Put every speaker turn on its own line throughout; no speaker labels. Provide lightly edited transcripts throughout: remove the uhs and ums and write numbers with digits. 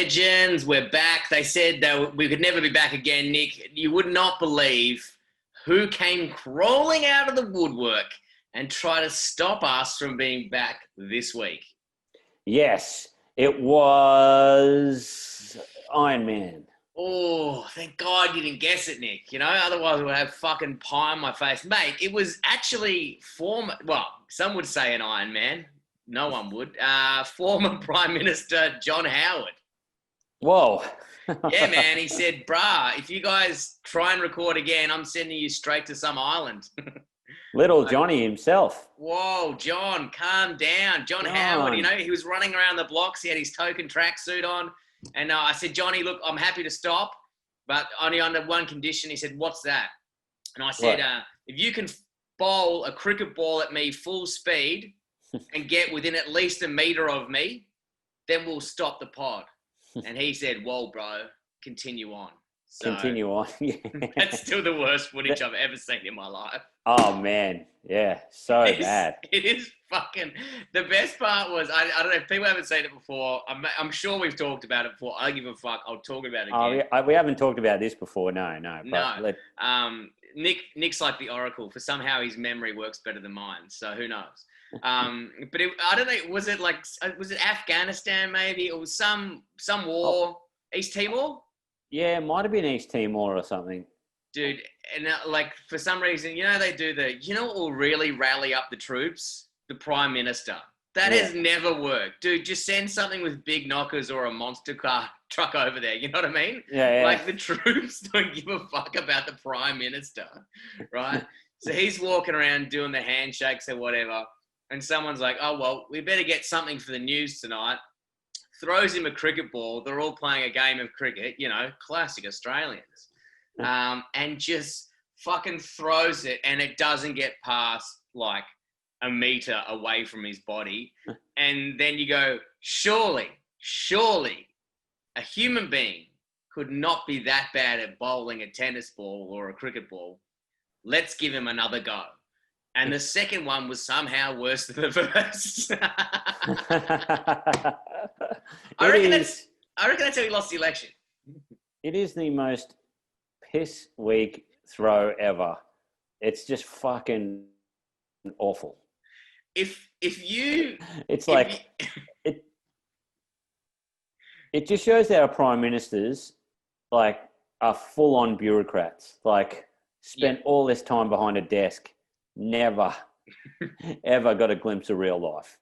legends, we're back. They said that we could never be back again, Nick. You would not believe who came crawling out of the woodwork and tried to stop us from being back this week.
Yes, it was Iron Man.
Oh, thank God you didn't guess it, Nick. You know, otherwise I would have fucking pie on my face. Mate, it was actually some would say an Iron Man. No one would. Former Prime Minister John Howard.
Whoa.
Yeah, man. He said, bruh, if you guys try and record again, I'm sending you straight to some island.
Little Johnny himself.
Whoa, John, calm down. John Howard, you know, he was running around the blocks. He had his token tracksuit on. And I said, Johnny, look, I'm happy to stop, but only under one condition. He said, what's that? And I said, if you can bowl a cricket ball at me full speed and get within at least a metre of me, then we'll stop the pod. And he said, well, bro, continue on. So,
continue on.
That's still the worst footage I've ever seen in my life.
Oh, man. Yeah, so bad.
It is fucking... The best part was, I don't know if people haven't seen it before. I'm sure we've talked about it before. I don't give a fuck. I'll talk about it again.
We haven't talked about this before. No.
Nick's like the Oracle. For somehow his memory works better than mine. So who knows? But I don't know. Was it Afghanistan maybe? It was some war. East Timor?
Yeah, it might have been East Timor or something.
Dude, and for some reason, you know, they do what will really rally up the troops? The Prime Minister. That has never worked. Dude, just send something with big knockers or a monster car truck over there. You know what I mean?
Yeah.
Like the troops don't give a fuck about the Prime Minister, right? So he's walking around doing the handshakes or whatever. And someone's like, oh, well, we better get something for the news tonight. Throws him a cricket ball. They're all playing a game of cricket, you know, classic Australians. And just fucking throws it, and it doesn't get past like a metre away from his body. And then you go, surely a human being could not be that bad at bowling a tennis ball or a cricket ball. Let's give him another go. And the second one was somehow worse than the first. I reckon that's how he lost the election.
It is the most piss weak throw ever. It's just fucking awful. It just shows that our prime ministers like are full on bureaucrats. Like spent all this time behind a desk, never ever got a glimpse of real life.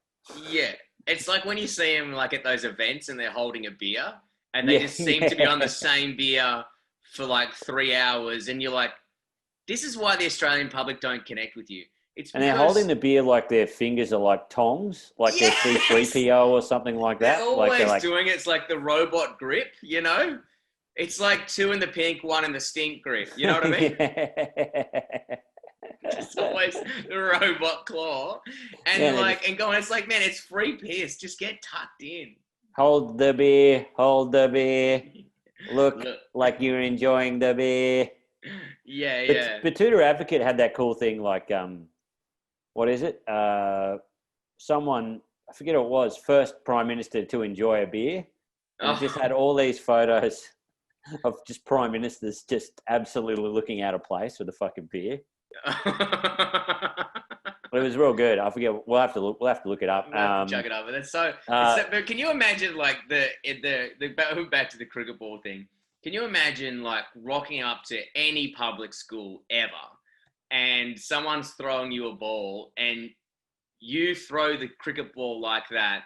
Yeah.
It's like when you see them like at those events and they're holding a beer and they just seem to be on the same beer for like 3 hours, and you're like, this is why the Australian public don't connect with you.
And they're holding the beer like their fingers are like tongs, like they're C-3PO or something like that.
They're always doing it. It's like the robot grip, you know? It's like 2 in the pink, 1 in the stink grip. You know what I mean? It's always the robot claw. And it's like, man, it's free piss. Just get tucked in.
Hold the beer. Look like you're enjoying the beer.
Yeah.
Batuta Advocate had that cool thing like, what is it? Someone, I forget what it was, first Prime Minister to enjoy a beer. And just had all these photos of just Prime Ministers just absolutely looking out of place with a fucking beer. It was real good. I forget. We'll have to look it up.
Chug it up. But but can you imagine like back to the cricket ball thing? Can you imagine like rocking up to any public school ever, and someone's throwing you a ball, and you throw the cricket ball like that?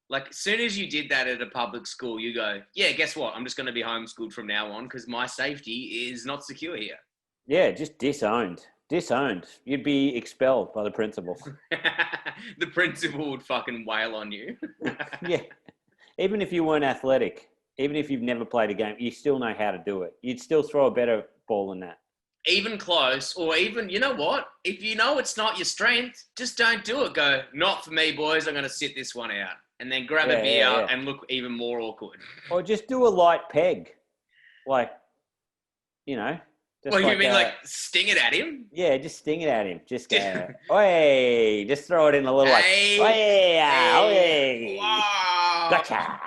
Like as soon as you did that at a public school, you go, yeah, guess what? I'm just going to be homeschooled from now on because my safety is not secure here.
Yeah, just disowned. You'd be expelled by the principal.
The principal would fucking wail on you.
Yeah. Even if you weren't athletic, even if you've never played a game, you still know how to do it. You'd still throw a better ball than that.
Even close, or even, you know what? If you know it's not your strength, just don't do it. Go, not for me, boys. I'm going to sit this one out. And then grab a beer and look even more awkward.
Or just do a light peg. Like, you know.
Well, you mean like sting it at him?
Yeah, just sting it at him. Just go, oi, just throw it in a little like, oi,
wow.
gotcha.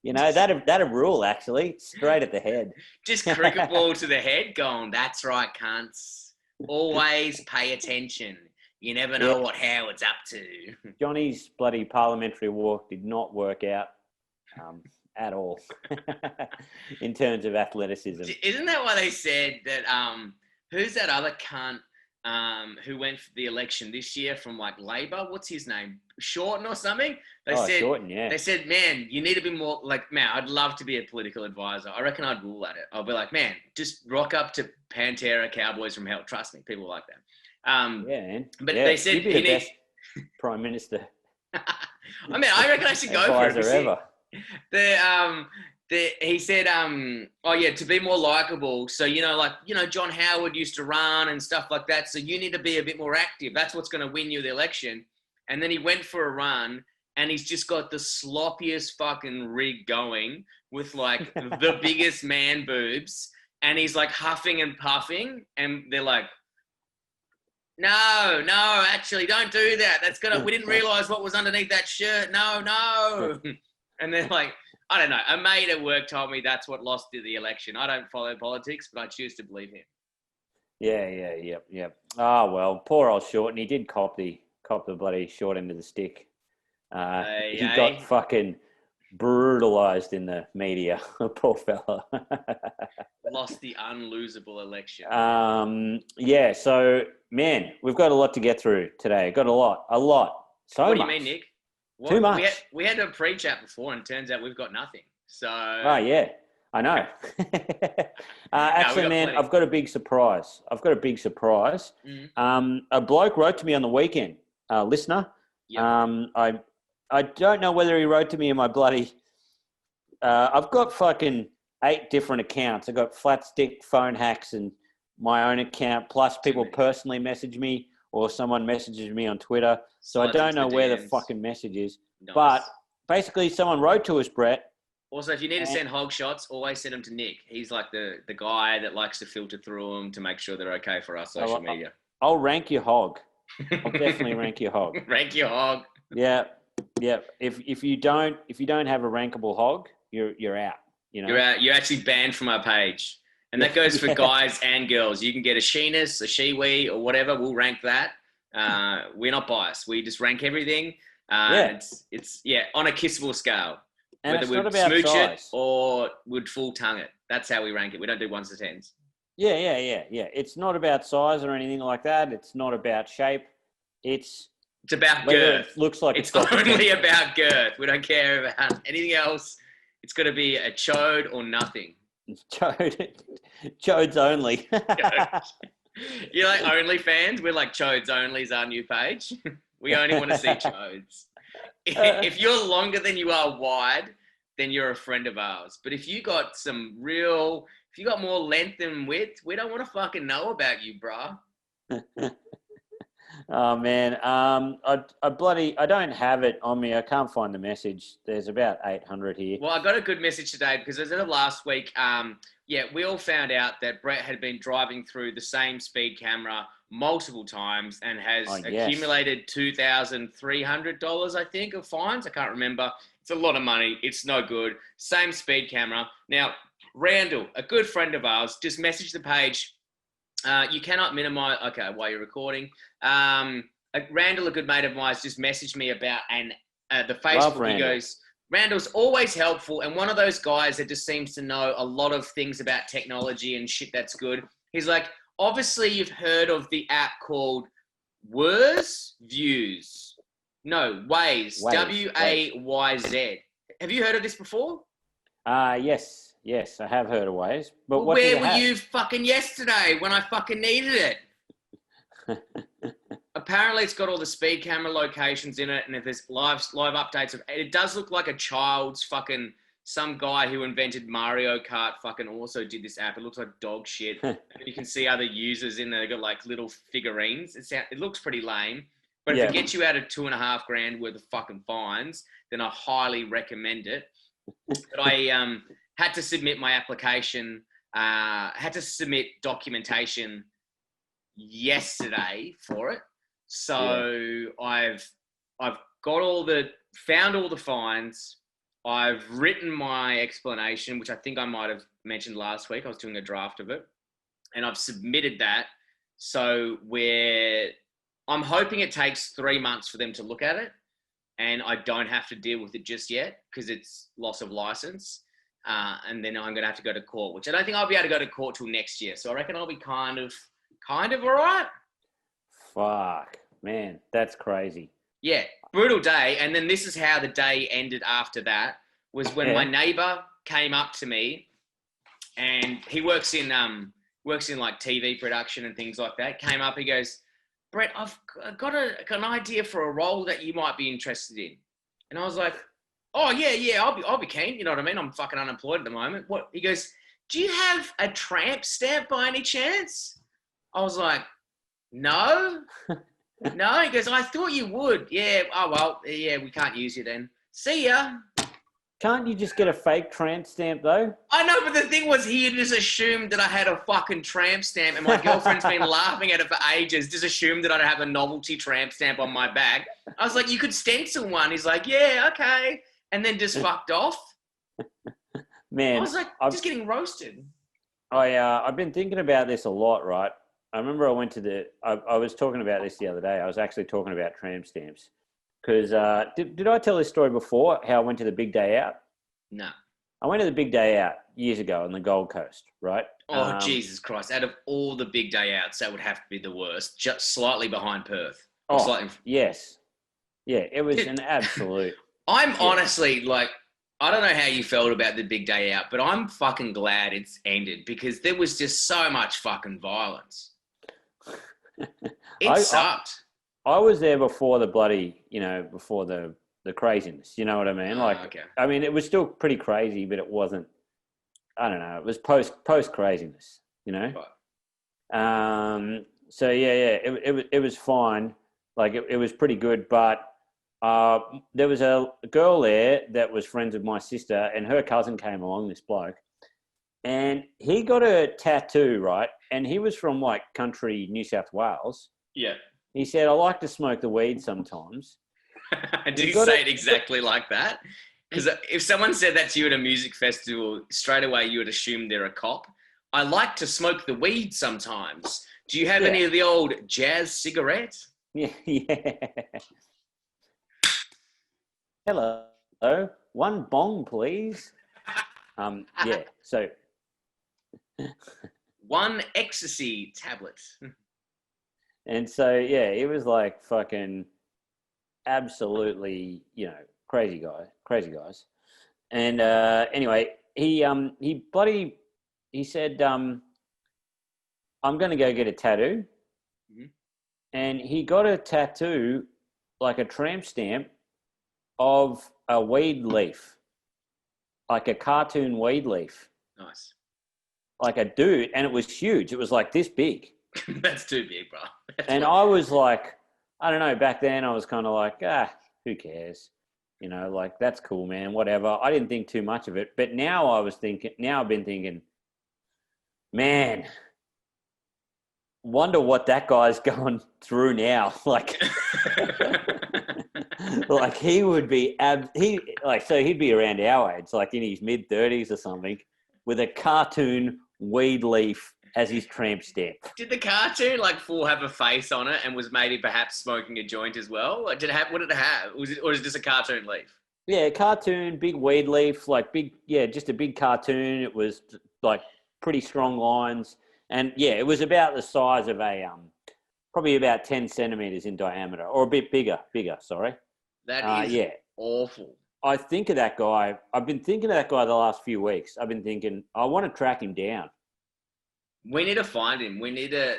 You know, that'd rule, actually. Straight at the head.
Just cricket ball to the head going, that's right, cunts. Always pay attention. You never know what Howard's up to.
Johnny's bloody parliamentary walk did not work out at all in terms of athleticism.
Isn't that why they said that, who's that other cunt who went for the election this year from like Labor? What's his name? Shorten or something? They said,
Shorten, yeah.
They said, man, you need to be more like, man, I'd love to be a political advisor. I reckon I'd rule at it. I'll be like, man, just rock up to Pantera, Cowboys from Hell. Trust me, people like that.
Man.
But they said
you'd be the best Prime Minister.
I mean, I reckon I should go for it.
Ever.
He said, to be more likable. So, John Howard used to run and stuff like that. So you need to be a bit more active. That's what's going to win you the election. And then he went for a run and he's just got the sloppiest fucking rig going with like the biggest man boobs. And he's like huffing and puffing. And they're like, no, actually don't do that. We didn't realize what was underneath that shirt. No. And they're like, I don't know. A mate at work told me that's what lost the election. I don't follow politics, but I choose to believe him.
Yeah. Oh, well, poor old Shorten. He did cop the bloody short end of the stick. He got fucking brutalised in the media. Poor fella.
Lost the unlosable election.
So, man, we've got a lot to get through today. Got a lot. So
what
much.
do you mean, Nick?
Too much.
We had a pre-chat before and it turns out we've got nothing. So.
Oh, yeah. I know. Actually, man, plenty. I've got a big surprise. Mm-hmm. A bloke wrote to me on the weekend, listener. Yep. I don't know whether he wrote to me in my bloody... I've got fucking 8 different accounts. I've got flat stick phone hacks and my own account, plus people personally message me or someone messages me on Twitter. So I don't know where the fucking message is. Nice. But basically someone wrote to us, Brett.
Also, if you need to send hog shots, always send them to Nick. He's like the guy that likes to filter through them to make sure they're okay for our social media.
I'll rank your hog. I'll definitely rank your hog.
Rank your hog.
Yeah. If you don't have a rankable hog, you're out. You know?
You're out. You're actually banned from our page. And that goes for guys and girls. You can get a she-ness, a she-we, or whatever. We'll rank that. We're not biased. We just rank everything. It's on a kissable scale.
And
whether we'd smooch it or would full tongue it. That's how we rank it. We don't do 1s to 10s.
Yeah. It's not about size or anything like that. It's not about shape. It's
about girth.
It looks like
it's only about girth. We don't care about anything else. It's got to be a chode or nothing.
Chodes only.
You're like OnlyFans? We're like Chodes only is our new page. We only want to see chodes. If you're longer than you are wide, then you're a friend of ours. But if you got more length than width, we don't want to fucking know about you, brah.
Oh man, I don't have it on me. I can't find the message. There's about 800 here.
Well, I got a good message today because as of last week, we all found out that Brett had been driving through the same speed camera multiple times and has accumulated $2,300, I think, of fines. I can't remember. It's a lot of money. It's no good. Same speed camera. Now, Randall, a good friend of ours, just messaged the page. You cannot minimize. Okay, while you're recording. Randall, a good mate of mine, just messaged me about the Facebook. He goes, Randall's always helpful and one of those guys that just seems to know a lot of things about technology and shit that's good. He's like, obviously you've heard of the app called Waze. W-A-Y-Z. Have you heard of this before?
Yes, I have heard of Waze. But
well, where were you fucking yesterday when I fucking needed it? Apparently, it's got all the speed camera locations in it, and if there's live updates of it, does look like a child's fucking some guy who invented Mario Kart fucking also did this app. It looks like dog shit. And you can see other users in there. They've got like little figurines. It looks pretty lame, but if it gets you out of $2,500 worth of fucking fines, then I highly recommend it. But I had to submit my application. Had to submit documentation yesterday for it. So I've found all the fines. I've written my explanation, which I think I might have mentioned last week. I was doing a draft of it, and I've submitted that. So I'm hoping it takes 3 months for them to look at it, and I don't have to deal with it just yet because it's loss of license. And then I'm going to have to go to court, which I don't think I'll be able to go to court till next year. So I reckon I'll be kind of all right.
Fuck, man, that's crazy.
Yeah, brutal day. And then this is how the day ended after that, was when my neighbor came up to me, and he works in like TV production and things like that. Came up, he goes, "Brett, I've got an idea for a role that you might be interested in." And I was like, "Oh yeah, I'll be keen." You know what I mean? I'm fucking unemployed at the moment. What? He goes, "Do you have a tramp stamp by any chance?" I was like, "No." No, he goes, "I thought you would." Yeah, oh well, yeah, we can't use you then. See ya.
Can't you just get a fake tramp stamp though?
I know, but the thing was, he had just assumed that I had a fucking tramp stamp, and my girlfriend's been laughing at it for ages, just assumed that I'd have a novelty tramp stamp on my bag. I was like, "You could stencil one." He's like, "Yeah, okay," and then just fucked off.
Man,
I was like, just getting roasted.
I've been thinking about this a lot, right? I remember I was talking about this the other day. I was actually talking about tramp stamps. Because did I tell this story before, how I went to the big day out?
No.
I went to the big day out years ago on the Gold Coast, right?
Oh, Jesus Christ. Out of all the big day outs, that would have to be the worst. Just slightly behind Perth.
Yes. Yeah, it was an absolute...
Honestly, like, I don't know how you felt about the big day out, but I'm fucking glad it's ended because there was just so much fucking violence. It sucked.
I was there before the bloody, before the craziness. You know what I mean?
Okay.
I mean, it was still pretty crazy, but it wasn't. I don't know. It was post craziness. Right. So yeah. It was fine. Like it was pretty good, but there was a girl there that was friends with my sister, and her cousin came along. This bloke, and he got a tattoo, right? And he was from like country New South Wales.
Yeah.
He said, "I like to smoke the weed sometimes."
Did he say it exactly like that? Because if someone said that to you at a music festival, straight away you would assume they're a cop. "I like to smoke the weed sometimes. Do you have any of the old jazz cigarettes?"
Yeah. Hello. One bong, please. Yeah. So.
One ecstasy tablet.
And so, yeah, it was like fucking absolutely, crazy guys. And anyway, he said, "I'm going to go get a tattoo." Mm-hmm. And he got a tattoo, like a tramp stamp of a weed leaf, like a cartoon weed leaf.
Nice.
Like a dude, and it was huge. It was like this big.
That's too big, bro.
I was like, I don't know, back then I was kind of like, who cares? Like, that's cool, man, whatever. I didn't think too much of it. But now I've been thinking, man, wonder what that guy's going through now. Like, like he would be, so he'd be around our age, like in his mid-30s or something, with a cartoon weed leaf as his tramp stamp.
Did the cartoon have a face on it and was maybe perhaps smoking a joint as well? Like, what did it have? Or is it just a cartoon leaf?
Yeah, cartoon, big weed leaf, just a big cartoon. It was like pretty strong lines. And yeah, it was about the size of probably about 10 centimeters in diameter, or a bit bigger, sorry.
That is awful.
I think of that guy. I've been thinking of that guy the last few weeks. I've been thinking, I want to track him down.
We need to find him. We need to,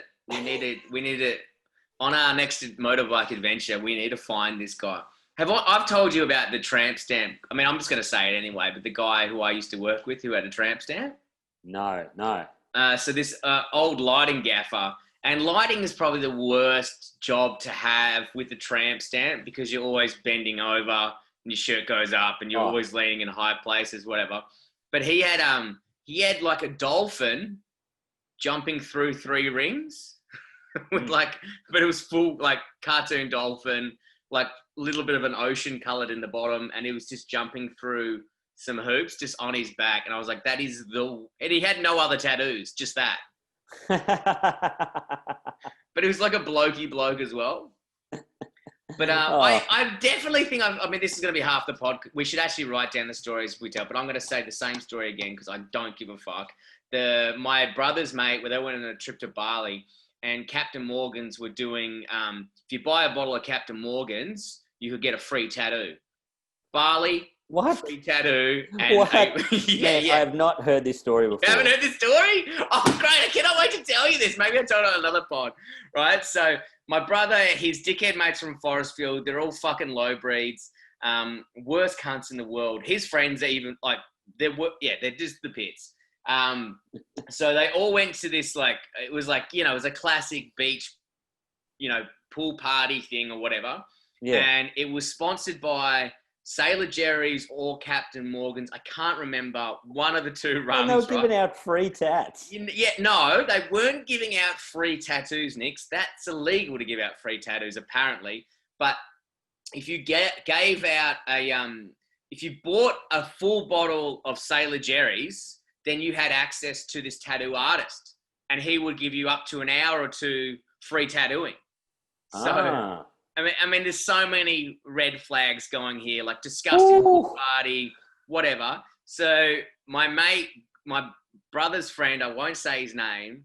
on our next motorbike adventure, we need to find this guy. I've told you about the tramp stamp. I mean, I'm just going to say it anyway, but the guy who I used to work with who had a tramp stamp?
No.
So this old lighting gaffer, and lighting is probably the worst job to have with the tramp stamp because you're always bending over and your shirt goes up and you're always leaning in high places, whatever. But he had like a dolphin jumping through 3 rings with but it was full cartoon dolphin, like a little bit of an ocean colored in the bottom, and it was just jumping through some hoops just on his back. And I was like, and he had no other tattoos, just that. But it was like a blokey bloke as well. But I definitely think, I mean, this is going to be half the pod. We should actually write down the stories we tell, but I'm going to say the same story again because I don't give a fuck. My brother's mate, where they went on a trip to Bali, and Captain Morgan's were doing, if you buy a bottle of Captain Morgan's, you could get a free tattoo. Bali,
what?
Free tattoo. And
What?
yeah.
I have not heard this story before.
You haven't heard this story? Oh, great. I cannot wait to tell you this. Maybe I'll tell it on another pod, right? So my brother, his dickhead mates from Forestfield, they're all fucking low breeds, worst cunts in the world. His friends are even, like, they're just the pits. So they all went to this, like, it was like, you know, it was a classic beach, you know, pool party thing or whatever. Yeah. And it was sponsored by Sailor Jerry's or Captain Morgan's. I can't remember, one of the two runs.
And they were giving out free tats.
Yeah, no, they weren't giving out free tattoos, Nix. That's illegal to give out free tattoos, apparently. But if you gave out if you bought a full bottle of Sailor Jerry's, then you had access to this tattoo artist, and he would give you up to an hour or two free tattooing. So, I mean, there's so many red flags going here, like disgusting party, whatever. So my brother's friend, I won't say his name,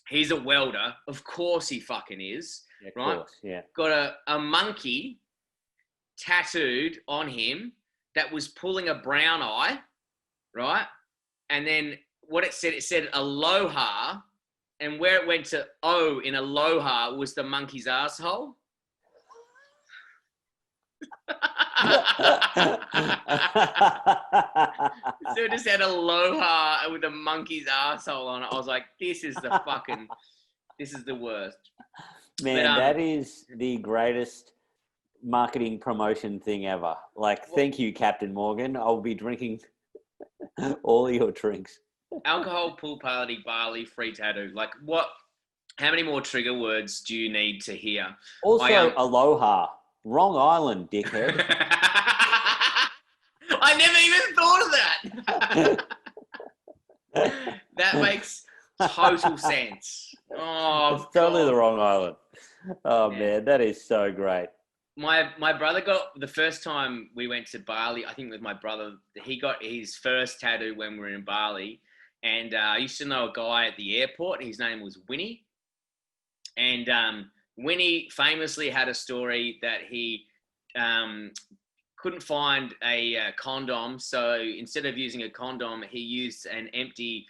he's a welder. Of course he fucking is, right? Course, yeah. Got a monkey tattooed on him that was pulling a brown eye, right? And then what it said aloha, and where it went to O in aloha was the monkey's asshole. So it just had aloha with a monkey's asshole on it. I was like, this is the worst.
Man, but, that is the greatest marketing promotion thing ever. Like, thank you, Captain Morgan. I'll be drinking all your drinks.
Alcohol, pool party, Bali, free tattoo. Like, what? How many more trigger words do you need to hear?
Also, aloha. Wrong island, dickhead.
I never even thought of that. That makes total sense. Oh,
it's totally the wrong island. Oh, yeah. Man, that is so great.
My brother got, the first time we went to Bali, I think with my brother, he got his first tattoo when we were in Bali. And I used to know a guy at the airport. His name was Winnie. And Winnie famously had a story that he couldn't find a condom. So instead of using a condom, he used an empty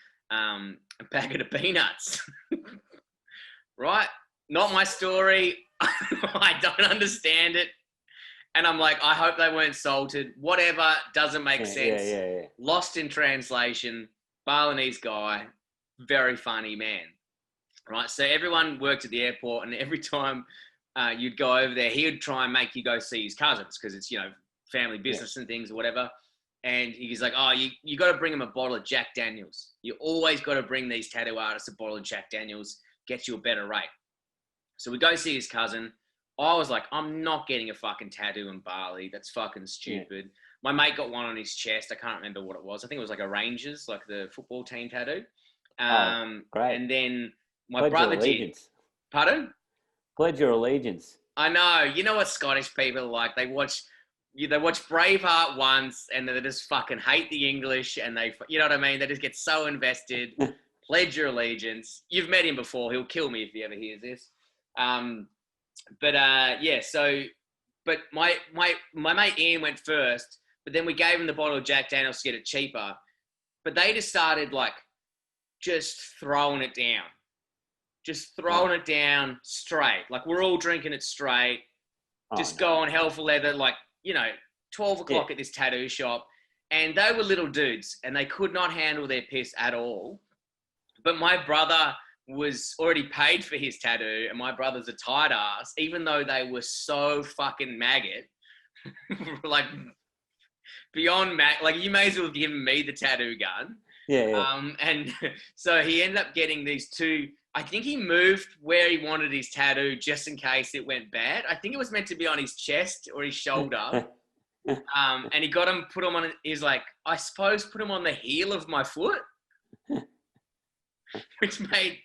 packet of peanuts. Right? Not my story. I don't understand it. And I'm like, I hope they weren't salted. Whatever, doesn't make sense. Yeah. Lost in translation. Balinese guy. Very funny man. Right, so everyone worked at the airport, and every time you'd go over there, he would try and make you go see his cousins because it's, you know, family business and things or whatever. And he's like, oh, you got to bring him a bottle of Jack Daniels. You always got to bring these tattoo artists a bottle of Jack Daniels, get you a better rate. So we go see his cousin. I was like, I'm not getting a fucking tattoo in Bali. That's fucking stupid. Yeah. My mate got one on his chest. I can't remember what it was. I think it was like a Rangers, like the football team tattoo.
Great.
And then my
Pledge
brother
your allegiance.
did. Pardon?
Pledge your allegiance.
I know. You know what Scottish people are like? They watch Braveheart once and they just fucking hate the English and they, you know what I mean? They just get so invested. Pledge your allegiance. You've met him before. He'll kill me if he ever hears this. But my mate Ian went first, but then we gave him the bottle of Jack Daniels to get it cheaper. But they just started like just throwing it down. Just throwing it down straight. Like, we're all drinking it straight. Just go on hell for leather, like, you know, 12 o'clock at this tattoo shop. And they were little dudes, and they could not handle their piss at all. But my brother was already paid for his tattoo, and my brother's a tight ass, even though they were so fucking maggot. Like, beyond like, you may as well have given me the tattoo gun.
Yeah.
And so he ended up getting these two. I think he moved where he wanted his tattoo just in case it went bad. I think it was meant to be on his chest or his shoulder. And he got him, put him on. He's like, I suppose put him on the heel of my foot, which made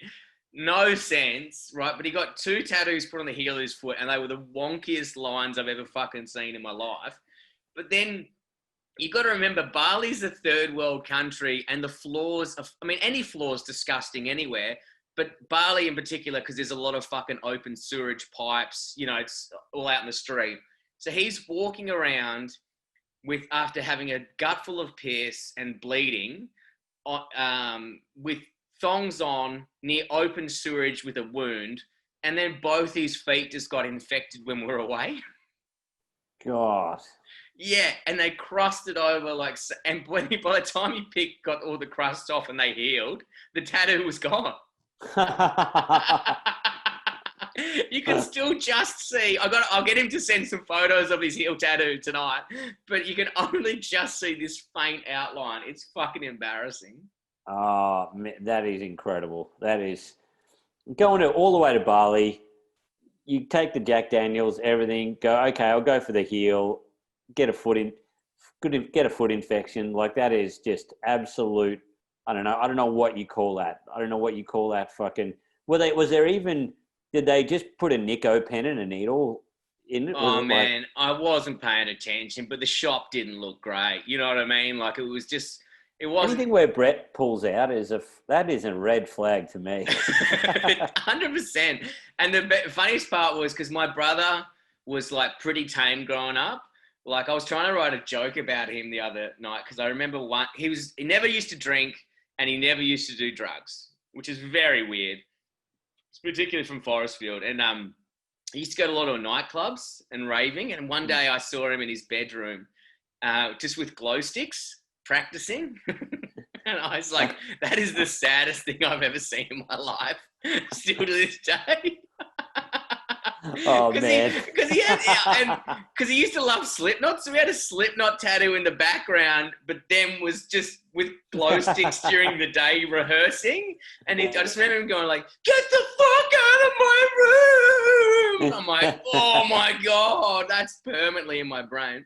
no sense, right? But he got 2 tattoos put on the heel of his foot, and they were the wonkiest lines I've ever fucking seen in my life. But then you got to remember, Bali's a third world country, and the floors of, I mean, any floor is disgusting anywhere, but Bali in particular, because there's a lot of fucking open sewage pipes, you know, it's all out in the street. So he's walking around with, after having a gut full of piss and bleeding, with thongs on near open sewage with a wound, and then both his feet just got infected when we were away.
God.
Yeah, and they crusted over like, and by the time he got all the crust off and they healed, the tattoo was gone. You can still just see. I'll get him to send some photos of his heel tattoo tonight, but you can only just see this faint outline. It's fucking embarrassing.
Oh, that is incredible. That is going all the way to Bali. You take the Jack Daniels, everything. Go, okay, I'll go for the heel. Get a foot infection. Like, that is just absolute. I don't know what you call that. I don't know what you call that. Fucking. Did they just put a Nico pen and a needle in it?
Oh man, I wasn't paying attention, but the shop didn't look great. You know what I mean? Like, it wasn't
anything where Brett pulls out is a red flag to me.
100%. And the funniest part was because my brother was like pretty tame growing up. Like, I was trying to write a joke about him the other night because I remember he never used to drink and he never used to do drugs, which is very weird. It's particularly from Forestfield. And he used to go to a lot of nightclubs and raving. And one day I saw him in his bedroom just with glow sticks practicing. And I was like, that is the saddest thing I've ever seen in my life, still to this day.
Oh man!
Because he used to love Slipknot, so we had a Slipknot tattoo in the background, but then was just with glow sticks during the day rehearsing. And I just remember him going like, "Get the fuck out of my room!" I'm like, "Oh my god, that's permanently in my brain."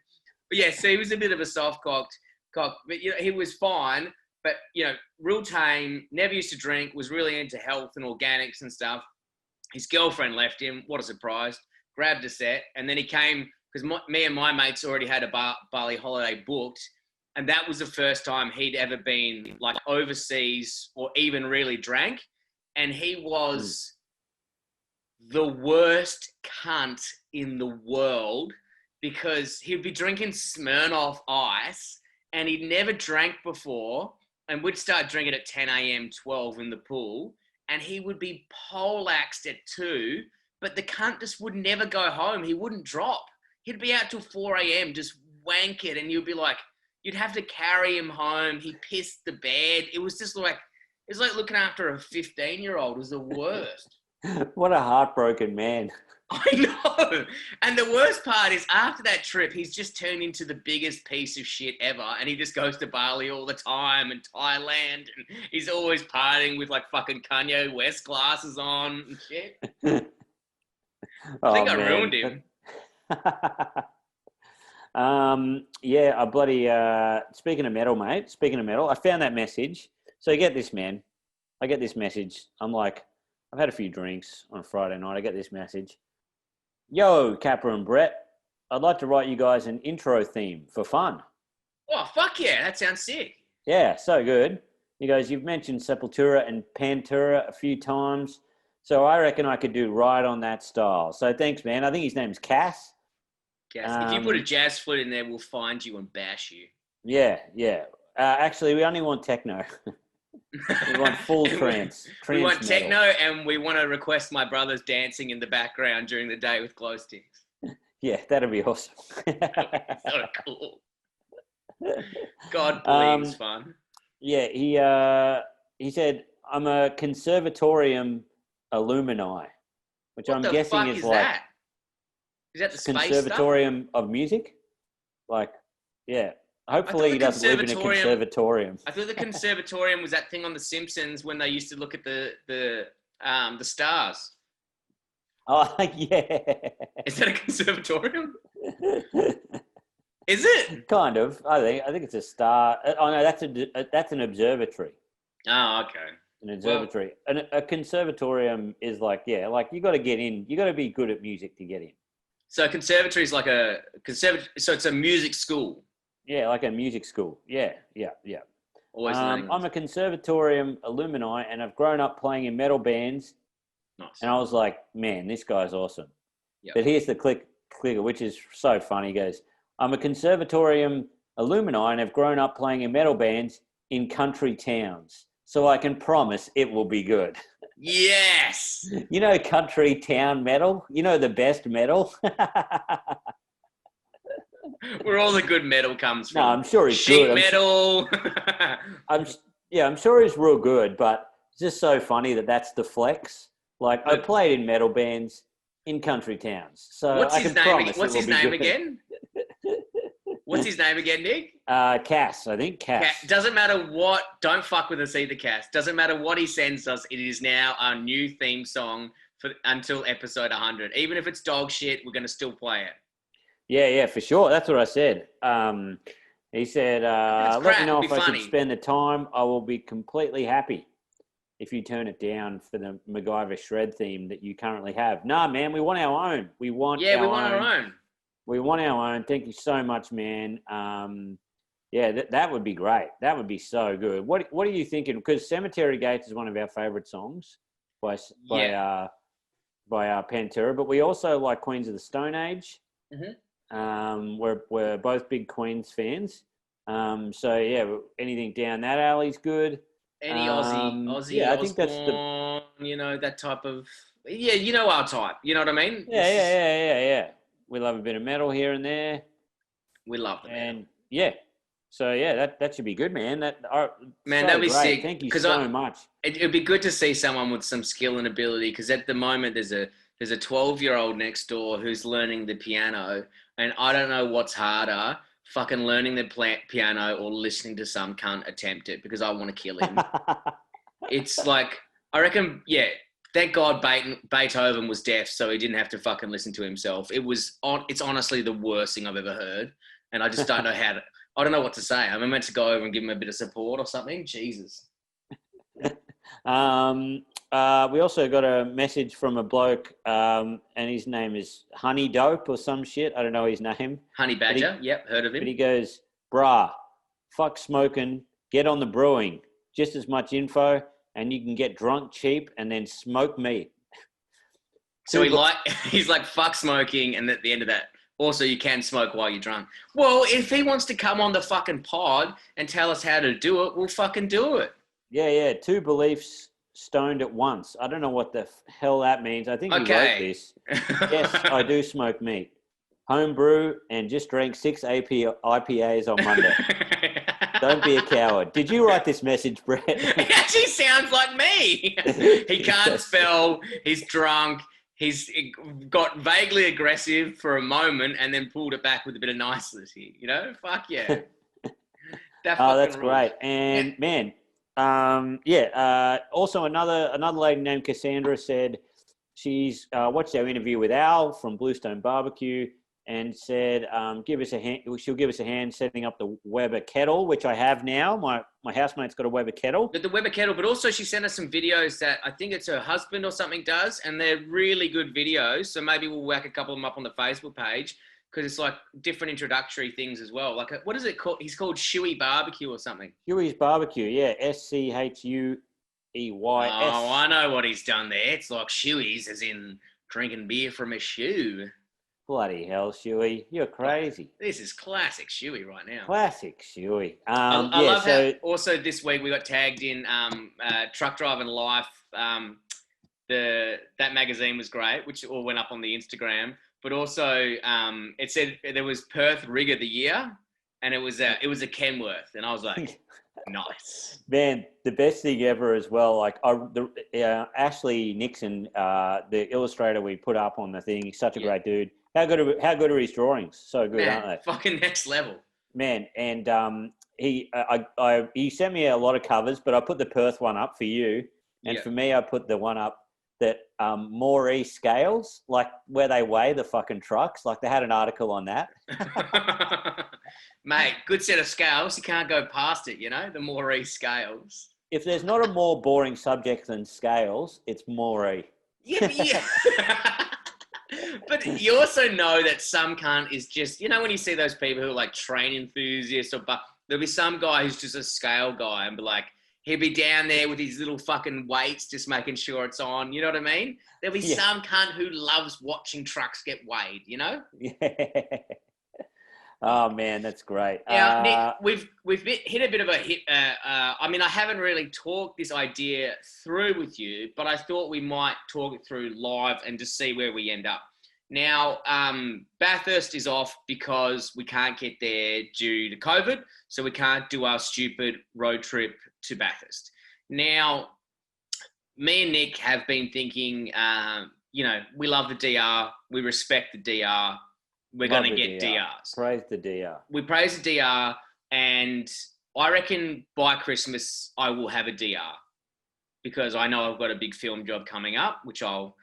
But yeah, so he was a bit of a soft cock, but you know, he was fine. But you know, real tame, never used to drink, was really into health and organics and stuff. His girlfriend left him. What a surprise. Grabbed a set. And then he came, because me and my mates already had a Bali holiday booked. And that was the first time he'd ever been like overseas or even really drank. And he was the worst cunt in the world because he'd be drinking Smirnoff Ice and he'd never drank before and would start drinking at 10 a.m., 12 in the pool. And he would be poleaxed at 2, but the cunt just would never go home. He wouldn't drop. He'd be out till 4 a.m. just wank it, and you'd be like, you'd have to carry him home. He pissed the bed. It was just like, it's like looking after a 15-year-old. It was the worst.
What a heartbroken man.
I know. And the worst part is after that trip, he's just turned into the biggest piece of shit ever. And he just goes to Bali all the time and Thailand. And he's always partying with like fucking Kanye West glasses on and shit. I think I ruined him.
Yeah, I bloody, speaking of metal, mate, I found that message. So I get this, man. I get this message. I'm like, I've had a few drinks on a Friday night. I get this message. Yo, Kappa and Brett, I'd like to write you guys an intro theme for fun.
Oh, fuck yeah. That sounds sick.
Yeah, so good. He goes, you've mentioned Sepultura and Pantera a few times, so I reckon I could do right on that style. So thanks, man. I think his name's Cass.
Cass. If you put a jazz flute in there, we'll find you and bash you.
Yeah. Actually, we only want techno. We want full trance.
We want
metal.
techno, and we want to request my brother's dancing in the background during the day with glow sticks.
Yeah, that'd be awesome.
So cool. God believes fun.
Yeah, he said, I'm a conservatorium alumni, which I'm guessing is like
that? Is that the space
conservatorium of music? Like, yeah. Hopefully he doesn't live in a conservatorium.
I thought the conservatorium was that thing on The Simpsons when they used to look at the stars.
Oh, yeah.
Is that a conservatorium? Is it?
Kind of. I think it's a star. Oh no, that's an observatory.
Oh, okay.
An observatory. And a conservatorium is like you got to get in. You got to be good at music to get in.
So conservatory is like a so it's a music school.
Yeah, like a music school. Yeah.
Always learning.
I'm a conservatorium alumni, and I've grown up playing in metal bands.
Nice.
And I was like, man, this guy's awesome.
Yep.
But here's the clicker, which is so funny. He goes, I'm a conservatorium alumni and have grown up playing in metal bands in country towns. So I can promise it will be good.
Yes.
You know, country town metal? You know, the best metal?
Where all the good metal comes from.
No, I'm sure he's
sheet
good.
metal.
I'm sure he's real good, but it's just so funny that's the flex. Like, I played in metal bands in country towns. So
What's his name?
What's
his name again? What's his name again, Nick?
Cass, I think. Cass.
Doesn't matter what. Don't fuck with us either, Cass. Doesn't matter what he sends us. It is now our new theme song until episode 100. Even if it's dog shit, we're going to still play it.
Yeah, for sure. That's what I said. He said, let me know if I should spend the time. I will be completely happy if you turn it down for the MacGyver Shred theme that you currently have. Nah, man, we want our own. We want our own. We want our own. Thank you so much, man. That would be great. That would be so good. What are you thinking? Because Cemetery Gates is one of our favourite songs by Pantera, but we also like Queens of the Stone Age. Mm-hmm. We're both big Queens fans. Anything down that alley's good.
Any Aussie. Yeah, I think that's that type of. Yeah, you know our type. You know what I mean?
Yeah. We love a bit of metal here and there.
We love the metal.
And that should be good, man.
That'd be sick.
Thank you so much.
It'd be good to see someone with some skill and ability, because at the moment there's a 12-year-old next door who's learning the piano, and I don't know what's harder, fucking learning the piano or listening to some cunt attempt it, because I want to kill him. It's like, I reckon, thank God Beethoven was deaf, so he didn't have to fucking listen to himself. It's honestly the worst thing I've ever heard, and I just don't know I don't know what to say. I'm meant to go over and give him a bit of support or something. Jesus.
We also got a message from a bloke, and his name is Honey Dope or some shit. I don't know his name.
Honey Badger. Yep, heard of him.
But he goes, brah, fuck smoking, get on the brewing. Just as much info, and you can get drunk cheap and then smoke meat.
So he's like, fuck smoking, and at the end of that, also you can smoke while you're drunk. Well, if he wants to come on the fucking pod and tell us how to do it, we'll fucking do it. Yeah. 2 beliefs stoned at once. I don't know what the hell that means. I think he wrote this. Yes, I do smoke meat. Homebrew and just drank 6 IPAs on Monday. Don't be a coward. Did you write this message, Brett? It actually sounds like me. He can't spell. He's drunk. He's got vaguely aggressive for a moment and then pulled it back with a bit of nicety. You know? Fuck yeah.
That's great. And man, also another lady named Cassandra said she's watched our interview with Al from Bluestone Barbecue and said she'll give us a hand setting up the Weber kettle, which I have now. My housemate's got a Weber kettle. The Weber kettle, but also she sent us some videos that I think it's her husband or something does, and they're really good videos. So maybe we'll whack a couple of them up on the Facebook page, because it's like different introductory things as well. Like, what is it called? He's called Shuey Barbecue or something. Shuey's Barbecue, yeah. SCHUEY. Oh, I know what he's done there. It's like Shuey's, as in drinking beer from a shoe. Bloody hell, Shuey. You're crazy. This is classic Shuey right now. Classic Shuey. I love how also this week we got tagged in Truck Driving Life. That magazine was great, which all went up on the Instagram. But also it said there was Perth Rig of the Year, and it was a Kenworth. And I was like, nice. Man, the best thing ever as well. Like Ashley Nixon, the illustrator we put up on the thing, he's such a great dude. How good are his drawings? So good, aren't they? Fucking next level. Man, and he sent me a lot of covers, but I put the Perth one up for you, and for me, I put the one up that Moree scales, like where they weigh the fucking trucks, like they had an article on that.
Mate, good set of scales. You can't go past it, the Moree scales.
If there's not a more boring subject than scales, it's Moree.
Yeah. But you also know that some cunt is just, when you see those people who are like train enthusiasts, but there'll be some guy who's just a scale guy and be like, he'll be down there with his little fucking weights, just making sure it's on. You know what I mean? There'll be some cunt who loves watching trucks get weighed, Yeah.
Oh man, that's great.
Now, Nick, we've hit a bit of a hit. I haven't really talked this idea through with you, but I thought we might talk it through live and just see where we end up. Now, Bathurst is off because we can't get there due to COVID, so we can't do our stupid road trip to Bathurst. Now, me and Nick have been thinking, we love the DR, we respect the DR. We're going to get DRs.
Praise the DR.
We praise the DR, and I reckon by Christmas I will have a DR because I know I've got a big film job coming up, which I'll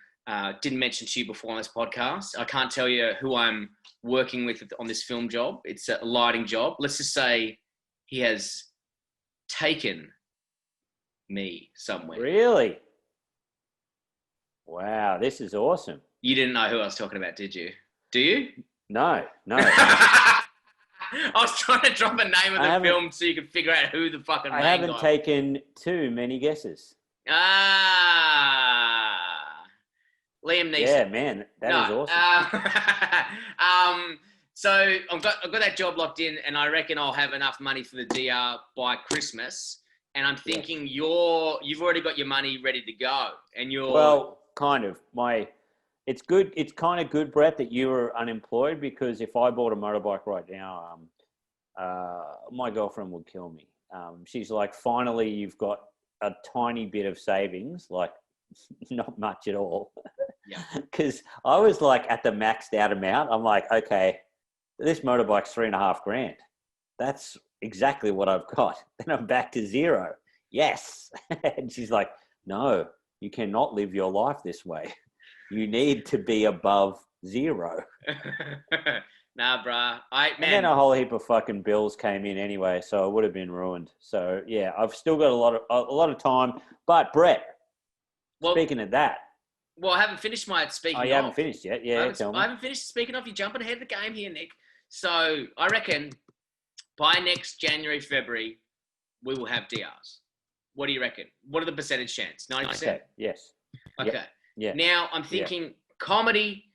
didn't mention to you before on this podcast. I can't tell you who I'm working with on this film job. It's a lighting job. Let's just say he has taken me somewhere.
Really? Wow, this is awesome.
You didn't know who I was talking about, did you? Do you?
No.
I was trying to drop a name of the film so you could figure out who the fucking main guy.
I haven't taken too many guesses.
Liam Neeson.
Yeah, man, that is awesome.
So I've got that job locked in, and I reckon I'll have enough money for the DR by Christmas. And I'm thinking you've already got your money ready to go, and you're
kind of. It's good. It's kind of good, Brett, that you were unemployed because if I bought a motorbike right now, my girlfriend would kill me. She's like, finally, you've got a tiny bit of savings, like not much at all.
Yeah.
Because I was like at the maxed out amount. I'm like, okay, this motorbike's $3,500. That's exactly what I've got. Then I'm back to zero. Yes. And she's like, no, you cannot live your life this way. You need to be above zero.
Nah, bruh.
And then a whole heap of fucking bills came in anyway, so it would have been ruined. So yeah, I've still got a lot of time. But Brett, speaking of that.
Well, I haven't finished my speaking.
Oh, you haven't finished yet? Yeah, tell me.
I haven't finished speaking of. You're jumping ahead of the game here, Nick. So I reckon by next January, February, we will have DRs. What do you reckon? What are the percentage chance? 90%?
Okay. Yes.
Okay.
Yep. Yeah.
Now I'm thinking comedy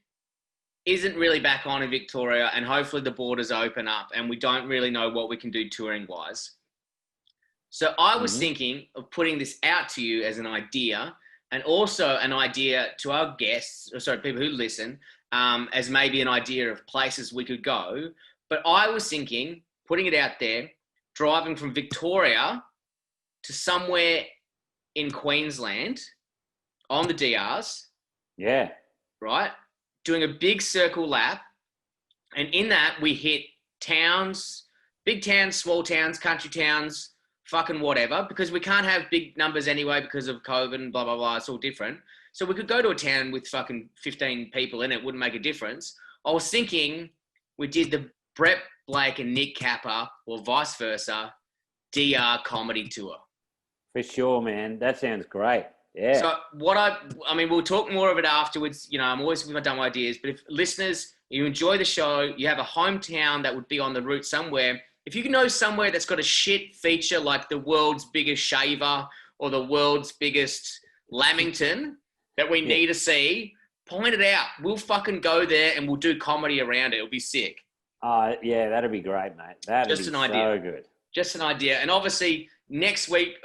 isn't really back on in Victoria, and hopefully the borders open up and we don't really know what we can do touring wise. So I was thinking of putting this out to you as an idea, and also an idea to our guests, people who listen, as maybe an idea of places we could go. But I was thinking, putting it out there, driving from Victoria to somewhere in Queensland on the DRs.
Yeah.
Right? Doing a big circle lap. And in that, we hit towns, big towns, small towns, country towns, fucking whatever, because we can't have big numbers anyway because of COVID and blah, blah, blah. It's all different. So we could go to a town with fucking 15 people in it. Wouldn't make a difference. I was thinking we did the Brett Blake and Nick Capper, or vice versa, DR comedy tour.
For sure, man. That sounds great. Yeah.
So we'll talk more of it afterwards. I'm always with my dumb ideas, but if listeners, you enjoy the show, you have a hometown that would be on the route somewhere, if you know somewhere that's got a shit feature like the world's biggest shaver or the world's biggest Lamington that we need to see, point it out. We'll fucking go there and we'll do comedy around it. It'll be sick.
Yeah, that'd be great, mate. That'd be so good.
Just an idea. And obviously next week,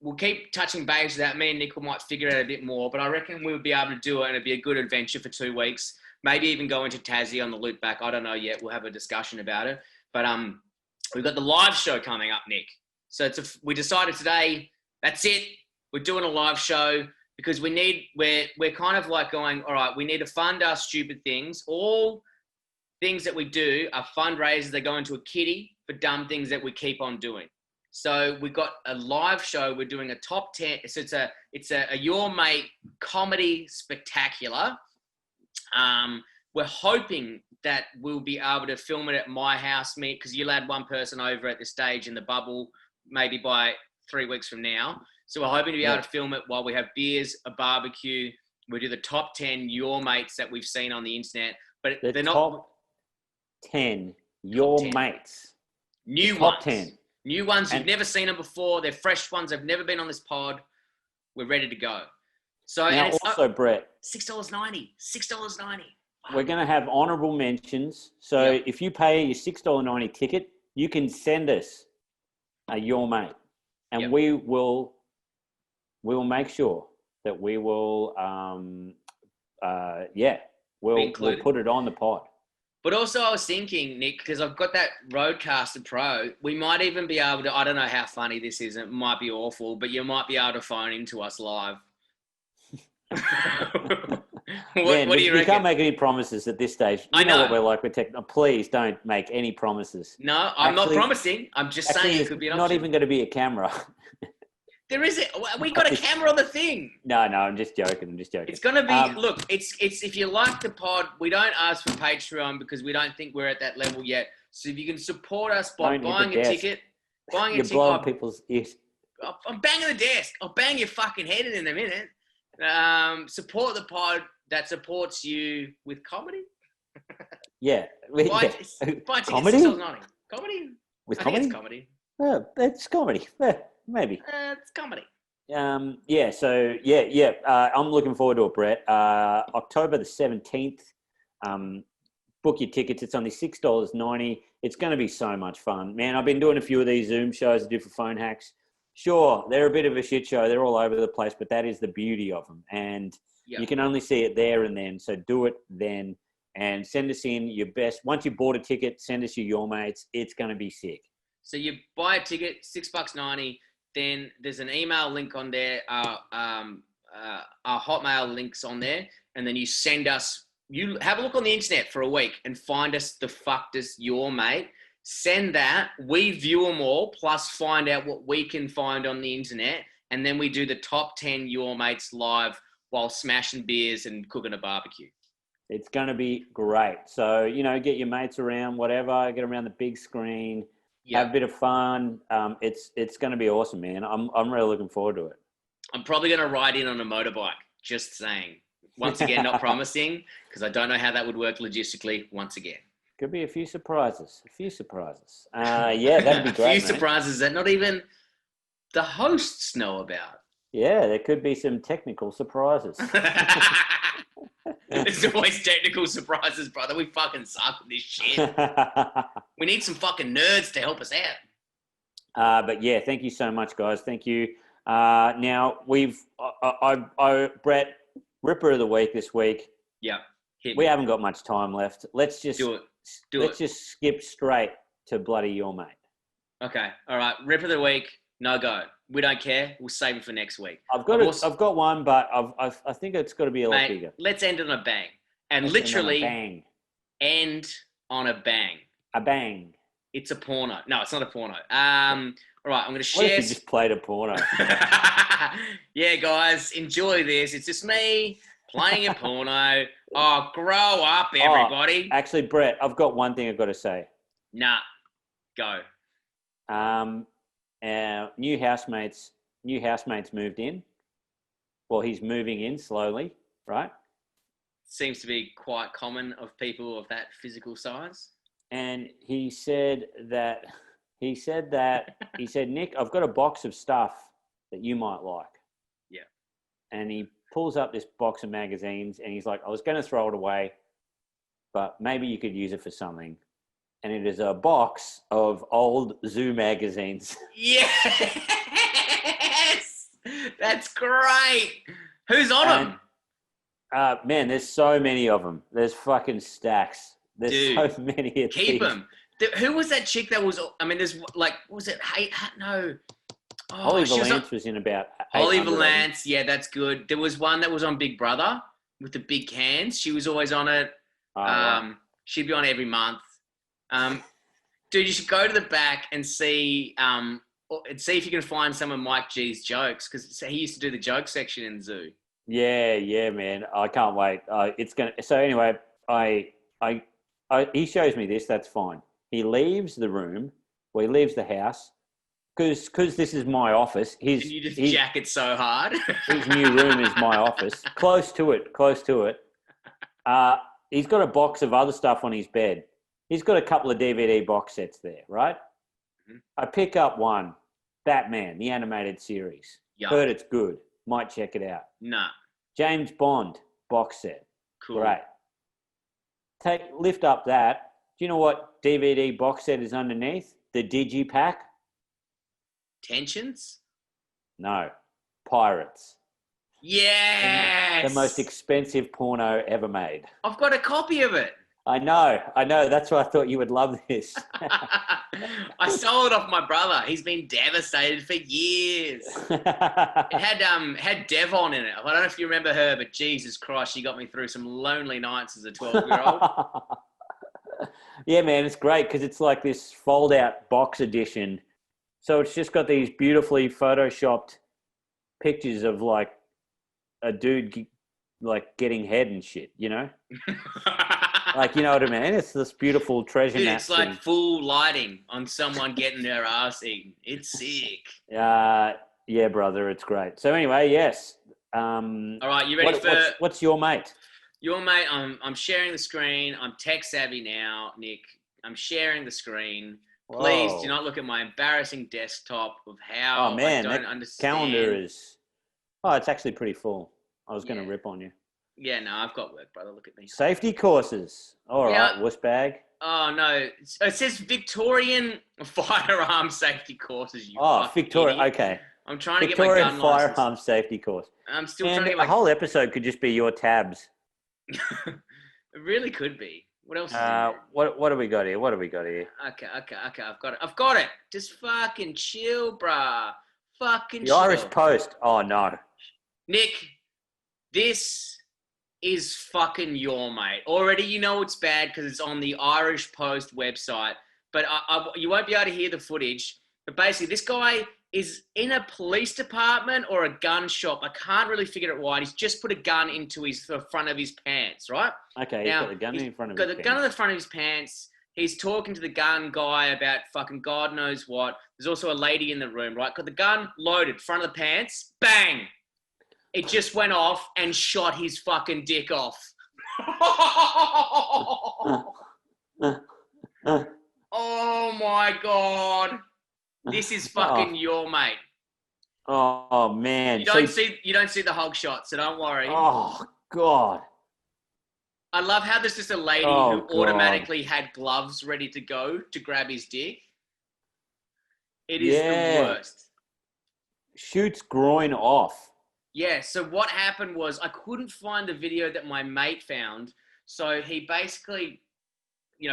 we'll keep touching base with that. Me and Nick might figure out a bit more, but I reckon we'll be able to do it and it'd be a good adventure for 2 weeks. Maybe even go into Tassie on the loop back. I don't know yet. We'll have a discussion about it. But we've got the live show coming up, Nick. So we decided today, that's it. We're doing a live show because we're kind of like going, all right, we need to fund our stupid things. All things that we do are fundraisers. They go into a kitty for dumb things that we keep on doing. So we got a live show. We're doing a top 10. So it's a Your Mate comedy spectacular. We're hoping that we'll be able to film it at my house, me, because you'll add one person over at this stage in the bubble, maybe by 3 weeks from now. So we're hoping to be able to film it while we have beers, a barbecue. We do the top 10 Your Mates that we've seen on the internet, but they're not
top 10 Your
top 10.
Mates.
New
top
ones.
10.
New ones. You've never seen them before. They're fresh ones. They've never been on this pod. We're ready to go. So
now,
and it's
also, Brett,
$6.90. $6.90.
We're going to have honourable mentions. So if you pay your $6.90 ticket, you can send us a Your Mate, and we will make sure that we will we'll put it on the pod.
But also I was thinking, Nick, because I've got that Rodecaster Pro, we might even be able to, I don't know how funny this is, it might be awful, but you might be able to phone into us live. What do you reckon?
We can't make any promises at this stage. You know what we're like with tech. Please don't make any promises.
No, I'm not promising. I'm just saying it could be an option.
Not even going to be a camera.
There is it. We got a camera on the thing.
No, I'm just joking.
It's going to be, look, it's if you like the pod, we don't ask for Patreon because we don't think we're at that level yet. So if you can support us by buying a ticket,
you're blowing people's ears.
I'm banging the desk. I'll bang your fucking head in a minute. Support the pod that supports you with comedy.
Yeah.
Buy tickets,
comedy?
Comedy?
With
I
comedy?
think it's comedy.
It's comedy. Maybe.
It's comedy.
I'm looking forward to it, Brett. October the 17th. Book your tickets. It's only $6.90. It's going to be so much fun. Man, I've been doing a few of these Zoom shows I do for Phone Hacks. Sure, they're a bit of a shit show. They're all over the place, but that is the beauty of them. And you can only see it there and then. So do it then and send us in your best. Once you bought a ticket, send us your mates. It's going to be sick. So
you buy a ticket, $6.90. Then there's an email link on there. Our Hotmail links on there. And then you send us, you have a look on the internet for a week and find us the fuckedest Your Mate. Send that, we view them all, plus find out what we can find on the internet, and then we do the top 10 Your Mates live while smashing beers and cooking a barbecue. It's going to be great. So, get your mates around, whatever, get around the big screen, have a bit of fun. It's going to be awesome, man. I'm really looking forward to it. I'm probably going to ride in on a motorbike, just saying. Once again, not promising, because I don't know how that would work logistically once again. Could be a few surprises. That'd be great. A few surprises that not even the hosts know about. Yeah, there could be some technical surprises. There's always technical surprises, brother. We fucking suck with this shit. We need some fucking nerds to help us out. But yeah, thank you so much, guys. Thank you. Now Brett, Ripper of the Week this week. Yeah. We haven't got much time left. Let's just do it. Let's just skip straight to bloody Your Mate. Okay. All right. Rip of the week. No go. We don't care. We'll save it for next week. I've got one, but I think it's got to be a lot bigger. Let's end on a bang. And literally end on a bang. A bang. It's a porno. No, it's not a porno. All right. I'm going to share. What if you just played a porno? Yeah, guys. Enjoy this. It's just me playing a porno. Oh, grow up, everybody. Actually, Brett, I've got one thing I've got to say. Nah, go. Our new housemates moved in. Well, he's moving in slowly, right? Seems to be quite common of people of that physical size. And he said, Nick, I've got a box of stuff that you might like. Yeah. And he pulls up this box of magazines and he's like, I was going to throw it away, but maybe you could use it for something. And it is a box of old zoo magazines. Yes! That's great. Who's on them? Man, there's so many of them. There's fucking stacks. There's so many of these. Keep them. Who was that chick that was, there's like, was it, no. Oh, Holly Valance was in about Holly Valance, yeah, that's good. There was one that was on Big Brother with the big cans. She was always on it. Right. She'd be on every month. Dude, you should go to the back and see and see if you can find some of Mike G's jokes, because he used to do the joke section in the zoo.
Yeah, man. I can't wait. So anyway, he shows me this. That's fine. He leaves the room, or he leaves the house, because this is my office.
And you just jack it so hard.
His new room is my office. Close to it. He's got a box of other stuff on his bed. He's got a couple of DVD box sets there, right? Mm-hmm. I pick up one, Batman, the animated series. Yep. Heard it's good. Might check it out.
Nah.
James Bond box set.
Cool.
Great. Lift up that. Do you know what DVD box set is underneath? The Digipack?
Tensions?
No. Pirates.
Yes!
The most expensive porno ever made.
I've got a copy of it.
I know. That's why I thought you would love this.
I stole it off my brother. He's been devastated for years. It had Devon in it. I don't know if you remember her, but Jesus Christ, she got me through some lonely nights as a 12-year-old.
Yeah, man, it's great because it's like this fold-out box edition. So it's just got these beautifully photoshopped pictures of like a dude like getting head and shit, you know? Like, you know what I mean? It's this beautiful treasure map.
It's like full lighting on someone getting their ass eaten. It's sick.
Yeah, brother, it's great. So anyway, yes.
All right, you ready for...
What's your mate?
Your mate, I'm sharing the screen. I'm tech savvy now, Nick. I'm sharing the screen. Please do not look at my embarrassing desktop of how I don't understand.
Calendar is... Oh, it's actually pretty full. I was going to rip on you.
Yeah, no, I've got work, brother. Look at me.
Safety courses. All right, wuss bag.
Oh, no. It says Victorian firearm safety courses.
Victoria.
Idiot.
Okay.
I'm trying to get my gun license.
Victorian firearm safety course.
I'm still trying to get my...
A whole episode could just be your tabs.
It really could be. What else is
what do we got here?
Okay. I've got it. Just fucking chill, bruh. Fucking chill.
The Irish Post. Oh, no.
Nick, this is fucking your mate. Already you know it's bad because it's on the Irish Post website. But you won't be able to hear the footage. But basically, this guy is in a police department or a gun shop. I can't really figure it out. He's just put a gun into the front of his pants, right?
Okay, now, he's got the gun in front of his pants.
Got the gun in the front of his pants. He's talking to the gun guy about fucking God knows what. There's also a lady in the room, right? Got the gun loaded, front of the pants. Bang! It just went off and shot his fucking dick off. Oh my God. This is fucking your mate.
Oh man.
You don't see the hog shot, so don't worry.
Oh God.
I love how there's just a lady who automatically had gloves ready to go to grab his dick. It is the worst.
Shoots groin off.
Yeah, so what happened was I couldn't find the video that my mate found. So he basically,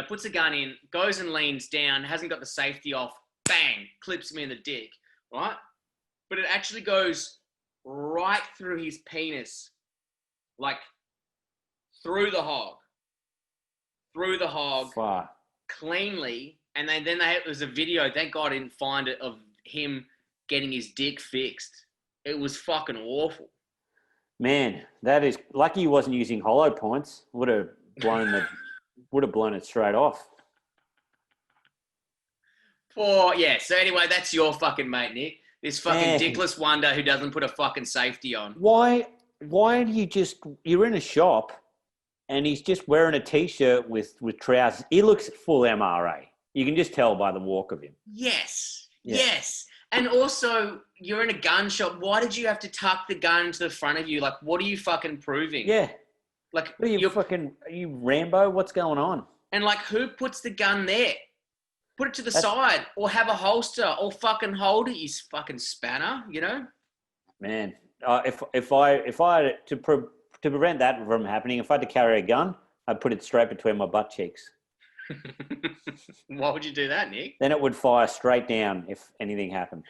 puts a gun in, goes and leans down, hasn't got the safety off, bang, clips me in the dick, right? But it actually goes right through his penis, like through the hog,
Fuck.
Cleanly. And then there's a video, thank God I didn't find it, of him getting his dick fixed. It was fucking awful.
Man, that is lucky he wasn't using hollow points. Would have blown it straight off.
So anyway, that's your fucking mate, Nick. This fucking dickless wonder who doesn't put a fucking safety on.
Why do you're in a shop and he's just wearing a t-shirt with trousers. He looks full MRA. You can just tell by the walk of him.
Yes. And also, you're in a gun shop. Why did you have to tuck the gun to the front of you? Like, what are you fucking proving?
Yeah.
Like,
are you Rambo? What's going on?
And like, who puts the gun there? Put it to the side, or have a holster, or fucking hold it, you fucking spanner.
Man, if I had to prevent that from happening, if I had to carry a gun, I'd put it straight between my butt cheeks.
Why would you do that, Nick?
Then it would fire straight down if anything happened.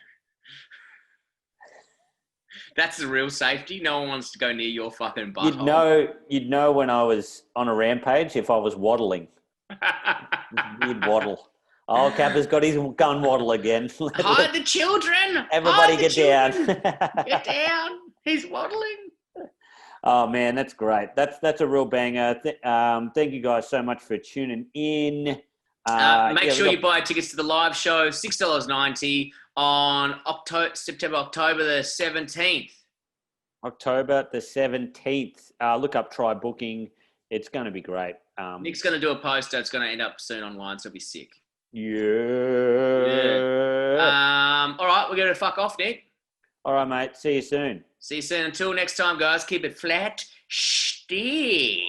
That's the real safety. No one wants to go near your fucking butthole.
You'd know when I was on a rampage if I was waddling. Weird waddle. Oh, Kappa's got his gun waddle again.
Hide the children.
Everybody
Hide the
get
children.
down.
Get down. He's waddling.
Oh man, that's great. That's a real banger. Thank you guys so much for tuning in.
Make sure you buy tickets to the live show, $6.90 on October the 17th.
October the 17th. Look up Try Booking. It's going to be great.
Nick's going to do a poster. It's going to end up soon online, so it'll be sick.
Yeah.
All right, we're going to fuck off, Nick.
All right, mate. See you soon.
See you soon. Until next time, guys, keep it flat. Stick.